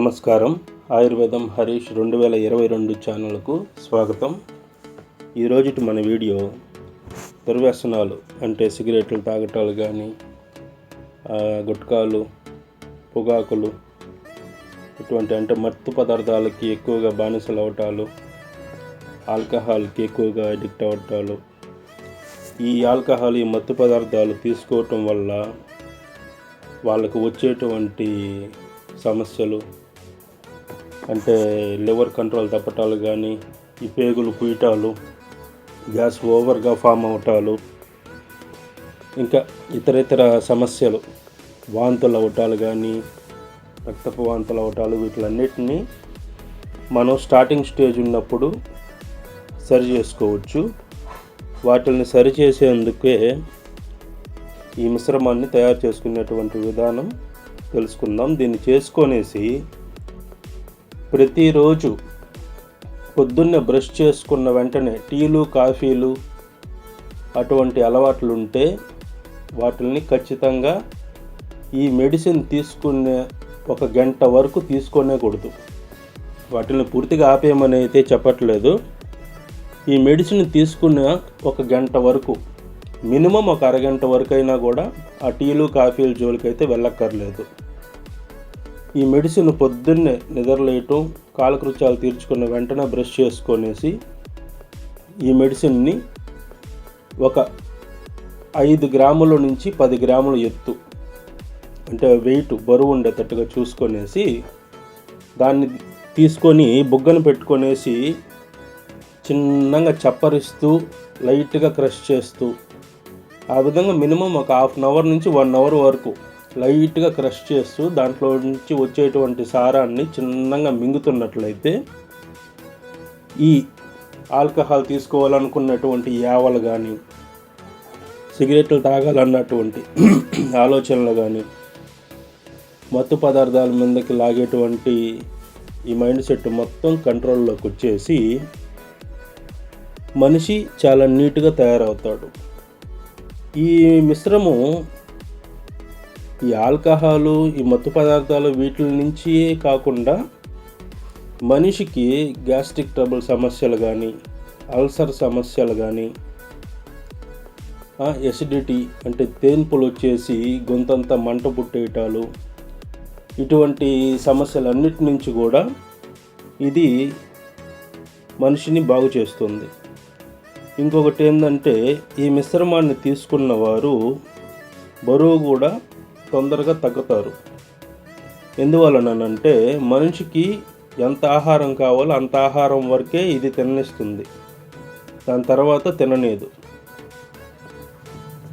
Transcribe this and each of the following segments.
నమస్కారం. ఆయుర్వేదం హరీష్ 2022 ఛానల్కు స్వాగతం. ఈరోజుటి మన వీడియో దుర్వ్యసనాలు అంటే సిగరెట్లు తాగటాలు కానీ, గుట్కాలు, పొగాకులు, ఇటువంటి అంటే మత్తు పదార్థాలకి ఎక్కువగా బానిసలు అవటాలు, ఆల్కహాల్కి ఎక్కువగా అడిక్ట్ అవటాలు. ఈ ఆల్కహాల్, ఈ మత్తు పదార్థాలు తీసుకోవటం వల్ల వాళ్ళకు వచ్చేటువంటి సమస్యలు అంటే లివర్ కంట్రోల్ తప్పటాలు కానీ, ఈ పేగులు పూయటాలు, గ్యాస్ ఓవర్గా ఫామ్ అవటాలు, ఇంకా ఇతర సమస్యలు, వాంతులు అవటాలు కానీ, రక్తపు వాంతులు అవటాలు, వీటిలన్నిటినీ మనం స్టార్టింగ్ స్టేజ్ ఉన్నప్పుడు సరి చేసుకోవచ్చు. వాటిని సరిచేసేందుకే ఈ మిశ్రమాన్ని తయారు చేసుకునేటువంటి విధానం తెలుసుకుందాం. దీన్ని చేసుకొనేసి ప్రతిరోజు పొద్దున్నే బ్రష్ చేసుకున్న వెంటనే టీలు, కాఫీలు అటువంటి అలవాట్లు ఉంటే వాటిని ఖచ్చితంగా ఈ మెడిసిన్ తీసుకునే 1 గంట వరకు తీసుకోనేకూడదు. వాటిని పూర్తిగా ఆపేయమని అయితే చెప్పట్లేదు. ఈ మెడిసిన్ తీసుకున్న 1 గంట వరకు, మినిమం 1 అరగంట వరకు అయినా కూడా ఆ టీలు, కాఫీల జోలికైతే వెళ్ళక్కర్లేదు. ఈ మెడిసిన్ పొద్దున్నే నిద్రలేయటం, కాలకృత్యాలు తీర్చుకున్న వెంటనే బ్రష్ చేసుకొనేసి ఈ మెడిసిన్ని ఒక 5 గ్రాముల నుంచి 10 గ్రాముల ఎత్తు అంటే వెయిట్ బరువు ఉండేటట్టుగా చూసుకొనేసి దాన్ని తీసుకొని బుగ్గను పెట్టుకొనేసి చిన్నగా చప్పరిస్తూ లైట్గా క్రష్ చేస్తూ, ఆ విధంగా మినిమం ఒక 1/2 అవర్ నుంచి 1 అవర్ వరకు లైట్గా క్రష్ చేస్తూ దాంట్లో నుంచి వచ్చేటువంటి సారాన్ని చిన్నగా మింగుతున్నట్లయితే ఈ ఆల్కహాల్ తీసుకోవాలనుకున్నటువంటి యావలు కానీ, సిగరెట్లు తాగాలన్నటువంటి ఆలోచనలు కానీ, మత్తు పదార్థాల మీదకి లాగేటువంటి ఈ మైండ్ సెట్ మొత్తం కంట్రోల్లోకి వచ్చేసి మనిషి చాలా నీట్గా తయారవుతాడు. ఈ మిశ్రమం, ఈ ఆల్కహాలు, ఈ మత్తు పదార్థాలు వీటి నుంచి కాకుండా మనిషికి గ్యాస్ట్రిక్ ట్రబుల్ సమస్యలు కానీ, అల్సర్ సమస్యలు కానీ, ఎసిడిటీ అంటే తేన్పులు వచ్చేసి గొంతంతా మంట పుట్టేయటాలు, ఇటువంటి సమస్యలన్నిటి నుంచి కూడా ఇది మనిషిని బాగు చేస్తుంది. ఇంకొకటి ఏంటంటే, ఈ మిశ్రమాన్ని తీసుకున్న వారు బరువు కూడా తొందరగా తగ్గుతారు. ఎందువలనంటే మనిషికి ఎంత ఆహారం కావాలో అంత ఆహారం వరకే ఇది తిననిస్తుంది, దాని తర్వాత తినలేదు.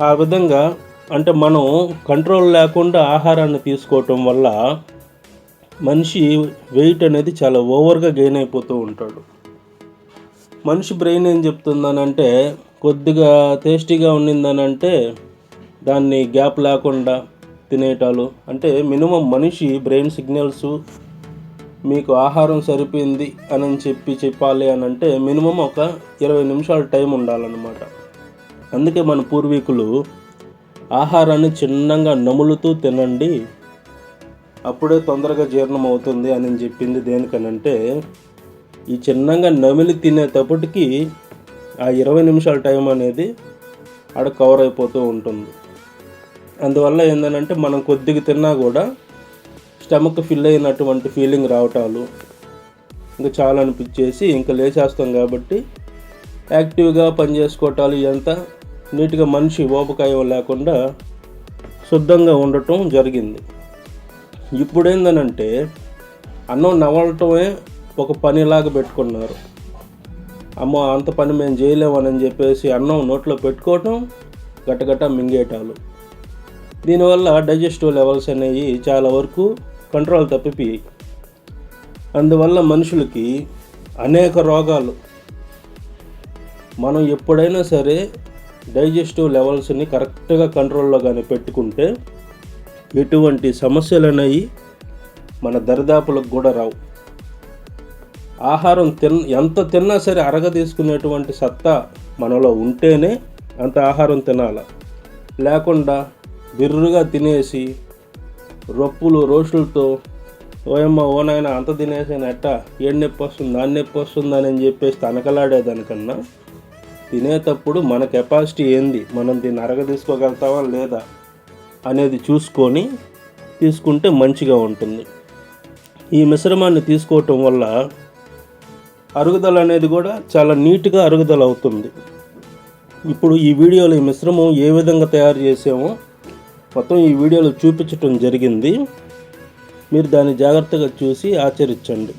ఆ విధంగా అంటే మనం కంట్రోల్ లేకుండా ఆహారాన్ని తీసుకోవటం వల్ల మనిషి వెయిట్ అనేది చాలా ఓవర్గా గెయిన్ అయిపోతూ ఉంటాడు. మనిషి బ్రెయిన్ ఏం చెప్తుందనంటే, కొద్దిగా టేస్టీగా ఉండిందనంటే దాన్ని గ్యాప్ లేకుండా తినేటాలు. అంటే మినిమం మనిషి బ్రెయిన్ సిగ్నల్స్ మీకు ఆహారం సరిపోయింది అని చెప్పాలి అని అంటే మినిమం ఒక 20 నిమిషాల టైం ఉండాలన్నమాట. అందుకే మన పూర్వీకులు ఆహారాన్ని చిన్నగా నములుతూ తినండి, అప్పుడే తొందరగా జీర్ణం అవుతుంది అని చెప్పింది. దేనికనంటే ఈ చిన్నగా నమిలి తినేటప్పటికి ఆ 20 నిమిషాల టైం అనేది ఆడ కవర్ అయిపోతూ ఉంటుంది. అందువల్ల ఏంటంటే మనం కొద్దిగా తిన్నా కూడా స్టమక్ ఫిల్ అయినటువంటి ఫీలింగ్ రావటాలు, ఇంకా చాలా అనిపించేసి ఇంకా లేచేస్తాం కాబట్టి యాక్టివ్గా పనిచేసుకోవటాలు, ఇదంతా నీట్గా మనిషి ఓపకాయం లేకుండా శుద్ధంగా ఉండటం జరిగింది. ఇప్పుడు ఏంటంటే అన్నం నవలటమే ఒక పనిలాగా పెట్టుకున్నారు. అమ్మ అంత పని మేము చేయలేమని చెప్పేసి అన్నం నోట్లో పెట్టుకోవటం, గట్టగట్ట మింగేటాలు. దీనివల్ల డైజెస్టివ్ లెవెల్స్ అనేవి చాలా వరకు కంట్రోల్ తప్పిపోయాయి. అందువల్ల మనుషులకి అనేక రోగాలు. మనం ఎప్పుడైనా సరే డైజెస్టివ్ లెవెల్స్ని కరెక్ట్గా కంట్రోల్లో కానీ పెట్టుకుంటే ఎటువంటి సమస్యలు అనేవి మన దరిదాపులకు కూడా రావు. ఆహారం ఎంత తిన్నా సరే అరగ తీసుకునేటువంటి సత్తా మనలో ఉంటేనే అంత ఆహారం తినాలి. లేకుండా బిర్రుగా తినేసి రొప్పులు రోషులతో ఓయమ్మ ఓ నాయన అంత తినేసాను ఎట్టా ఏడు నొప్పి వస్తుంది దాని నొప్పి వస్తుందని అని చెప్పేసి తనకలాడేదానికన్నా తినేటప్పుడు మన కెపాసిటీ ఏంది, మనం దీన్ని తీసుకోగలుగుతావా లేదా అనేది చూసుకొని తీసుకుంటే మంచిగా ఉంటుంది. ఈ మిశ్రమాన్ని తీసుకోవటం వల్ల అరుగుదల అనేది కూడా చాలా నీట్గా అరుగుదల అవుతుంది. ఇప్పుడు ఈ వీడియోలో ఈ మిశ్రమం ఏ విధంగా తయారు చేసామో మొత్తం ఈ వీడియోలో చూపించటం జరిగింది. మీరు దాన్ని జాగ్రత్తగా చూసి ఆచరించండి.